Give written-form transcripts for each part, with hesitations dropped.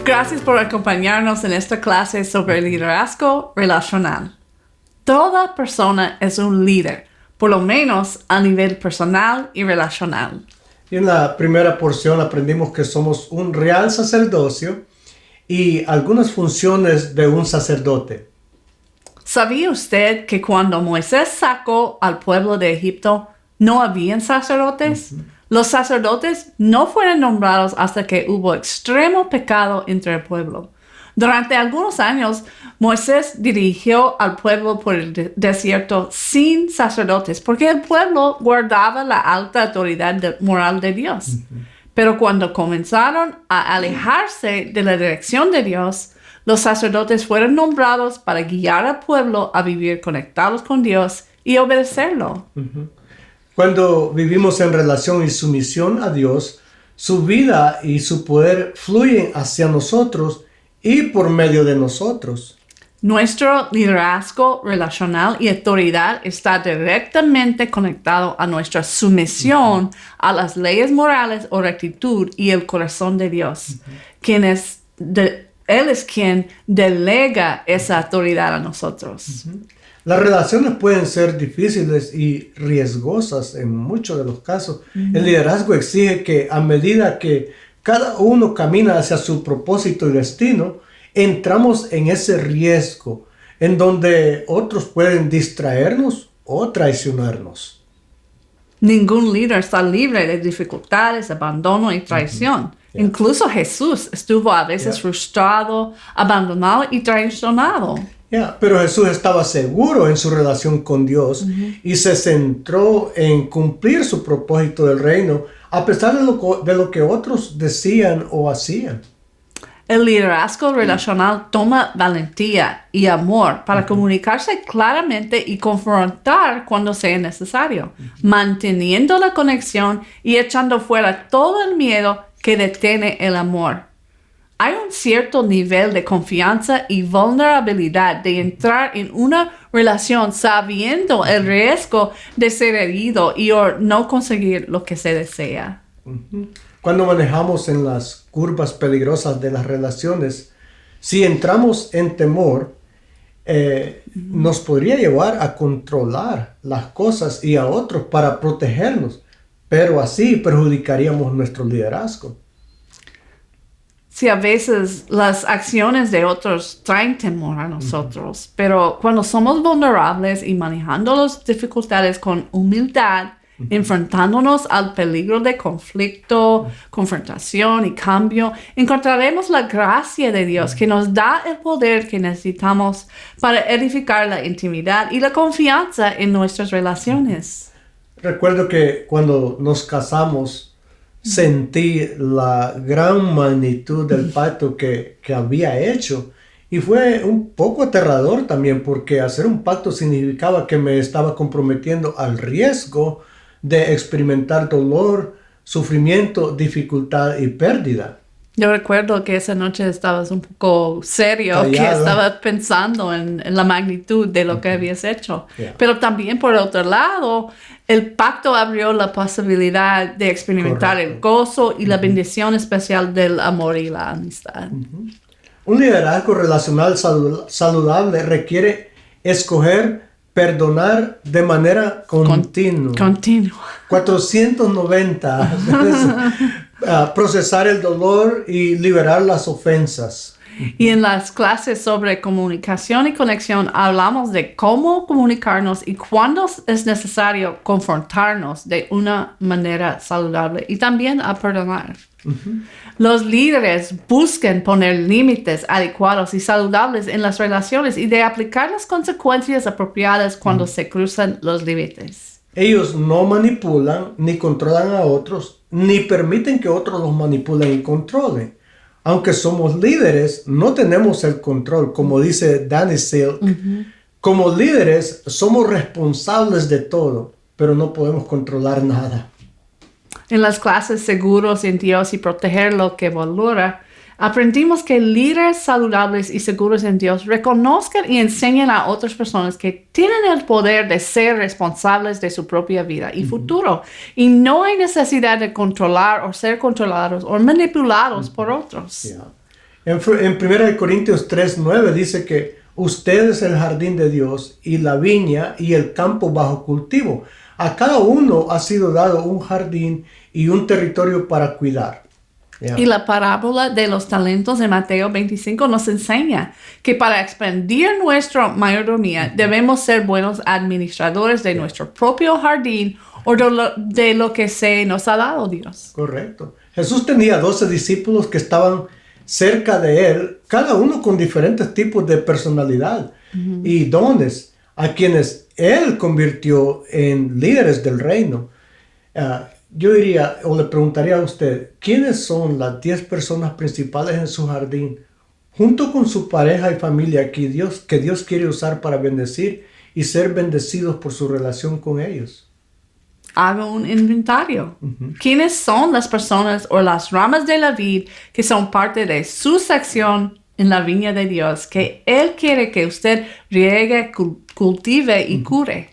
Gracias por acompañarnos en esta clase sobre liderazgo relacional. Toda persona es un líder, por lo menos a nivel personal y relacional. Y en la primera porción aprendimos que somos un real sacerdocio y algunas funciones de un sacerdote. ¿Sabía usted que cuando Moisés sacó al pueblo de Egipto no habían sacerdotes? Los sacerdotes no fueron nombrados hasta que hubo extremo pecado entre el pueblo. Durante algunos años, Moisés dirigió al pueblo por el desierto sin sacerdotes, porque el pueblo guardaba la alta autoridad moral de Dios. Pero cuando comenzaron a alejarse de la dirección de Dios, los sacerdotes fueron nombrados para guiar al pueblo a vivir conectados con Dios y obedecerlo. Cuando vivimos en relación y sumisión a Dios, su vida y su poder fluyen hacia nosotros y por medio de nosotros. Nuestro liderazgo relacional y autoridad está directamente conectado a nuestra sumisión a las leyes morales o rectitud y el corazón de Dios, Él es quien delega esa autoridad a nosotros. Las relaciones pueden ser difíciles y riesgosas en muchos de los casos. El liderazgo exige que a medida que cada uno camina hacia su propósito y destino, entramos en ese riesgo en donde otros pueden distraernos o traicionarnos. Ningún líder está libre de dificultades, abandono y traición. Incluso Jesús estuvo a veces frustrado, abandonado y traicionado. Pero Jesús estaba seguro en su relación con Dios y se centró en cumplir su propósito del reino a pesar de lo que otros decían o hacían. El liderazgo relacional toma valentía y amor para comunicarse claramente y confrontar cuando sea necesario, manteniendo la conexión y echando fuera todo el miedo que detiene el amor. Hay un cierto nivel de confianza y vulnerabilidad de entrar en una relación sabiendo el riesgo de ser herido y o no conseguir lo que se desea. Cuando manejamos en las curvas peligrosas de las relaciones, si entramos en temor, nos podría llevar a controlar las cosas y a otros para protegernos, pero así perjudicaríamos nuestro liderazgo. Sí, a veces las acciones de otros traen temor a nosotros, pero cuando somos vulnerables y manejando las dificultades con humildad, enfrentándonos al peligro de conflicto, confrontación y cambio, encontraremos la gracia de Dios que nos da el poder que necesitamos para edificar la intimidad y la confianza en nuestras relaciones. Recuerdo que cuando nos casamos, sentí la gran magnitud del pacto que había hecho y fue un poco aterrador también porque hacer un pacto significaba que me estaba comprometiendo al riesgo de experimentar dolor, sufrimiento, dificultad y pérdida. Yo recuerdo que esa noche estabas un poco serio, Callado. que estabas pensando en la magnitud de lo que habías hecho. Pero también, por otro lado, el pacto abrió la posibilidad de experimentar el gozo y la bendición especial del amor y la amistad. Un liderazgo relacional saludable requiere escoger perdonar de manera continua. 490. Procesar el dolor y liberar las ofensas. Y en las clases sobre comunicación y conexión hablamos de cómo comunicarnos y cuándo es necesario confrontarnos de una manera saludable y también a perdonar. Los líderes buscan poner límites adecuados y saludables en las relaciones y de aplicar las consecuencias apropiadas cuando se cruzan los límites. Ellos no manipulan ni controlan a otros, ni permiten que otros los manipulen y controlen. Aunque somos líderes, no tenemos el control, como dice Danny Silk. Como líderes, somos responsables de todo, pero no podemos controlar nada. En las clases seguros en Dios y proteger lo que valora, Aprendimos que líderes saludables y seguros en Dios reconozcan y enseñan a otras personas que tienen el poder de ser responsables de su propia vida y futuro. Y no hay necesidad de controlar o ser controlados o manipulados por otros. Yeah. En 1 Corintios 3:9 dice que usted es el jardín de Dios y la viña y el campo bajo cultivo. A cada uno ha sido dado un jardín y un territorio para cuidar. Yeah. Y la parábola de los talentos de Mateo 25 nos enseña que para expandir nuestra mayordomía debemos ser buenos administradores de nuestro propio jardín o de lo que se nos ha dado Dios. Correcto. Jesús tenía 12 discípulos que estaban cerca de él, cada uno con diferentes tipos de personalidad y dones, a quienes él convirtió en líderes del reino. Yo diría, o le preguntaría a usted, ¿quiénes son las 10 personas principales en su jardín, junto con su pareja y familia que Dios quiere usar para bendecir y ser bendecidos por su relación con ellos? Haga un inventario. ¿Quiénes son las personas o las ramas de la vid que son parte de su sección en la viña de Dios que Él quiere que usted riegue, cultive y cure?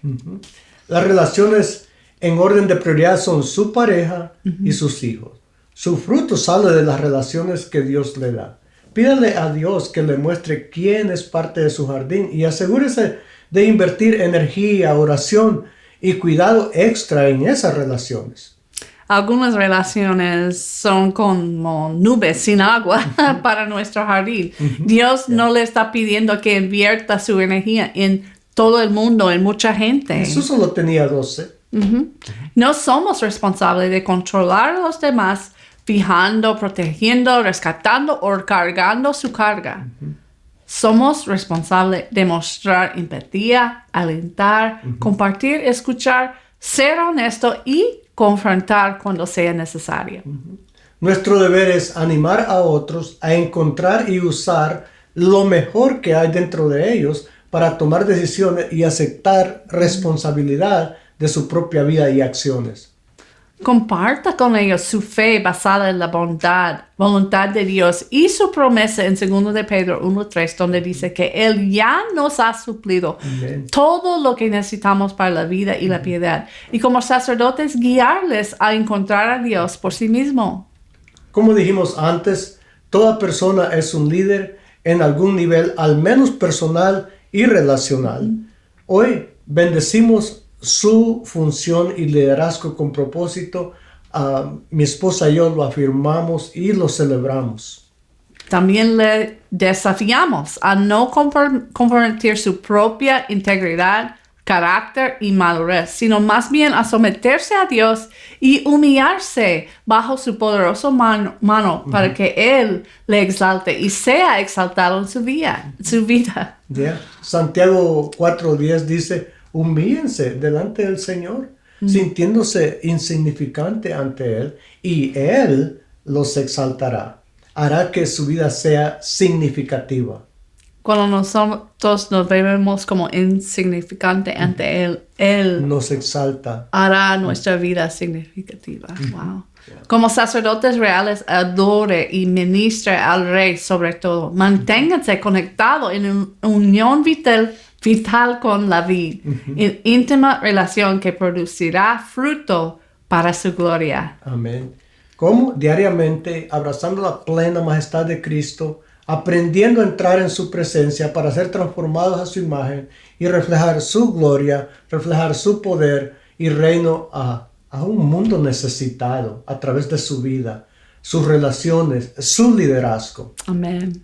Las relaciones en orden de prioridad son su pareja y sus hijos. Su fruto sale de las relaciones que Dios le da. Pídale a Dios que le muestre quién es parte de su jardín y asegúrese de invertir energía, oración y cuidado extra en esas relaciones. Algunas relaciones son como nubes sin agua para nuestro jardín. Dios no le está pidiendo que invierta su energía en todo el mundo, en mucha gente. Jesús solo tenía 12. No somos responsables de controlar a los demás, fijando, protegiendo, rescatando o cargando su carga. Somos responsables de mostrar empatía, alentar, compartir, escuchar, ser honesto y confrontar cuando sea necesario. Nuestro deber es animar a otros a encontrar y usar lo mejor que hay dentro de ellos para tomar decisiones y aceptar responsabilidad de su propia vida y acciones. Comparta con ellos su fe basada en la voluntad de Dios y su promesa en 2 de Pedro 1:3, donde dice que Él ya nos ha suplido todo lo que necesitamos para la vida y la piedad. Y como sacerdotes, guiarles a encontrar a Dios por sí mismo. Como dijimos antes, toda persona es un líder en algún nivel, al menos personal y relacional. Hoy bendecimos su función y liderazgo con propósito. Mi esposa y yo lo afirmamos y lo celebramos. También le desafiamos a no comprometer su propia integridad, carácter y madurez, sino más bien a someterse a Dios y humillarse bajo su poderosa mano para que Él le exalte y sea exaltado en su vida. Yeah. Santiago 4:10 dice: humíllense delante del Señor, sintiéndose insignificante ante Él, y Él los exaltará. Hará que su vida sea significativa. Cuando nosotros nos vemos como insignificante ante Él nos exalta. Hará nuestra vida significativa. Wow. Como sacerdotes reales, adore y ministre al Rey sobre todo. Manténganse conectados en unión vital con la vid, en íntima relación que producirá fruto para su gloria. Amén. ¿Cómo? Diariamente, abrazando la plena majestad de Cristo, aprendiendo a entrar en su presencia para ser transformados a su imagen y reflejar su gloria, reflejar su poder y reino a un mundo necesitado a través de su vida, sus relaciones, su liderazgo. Amén.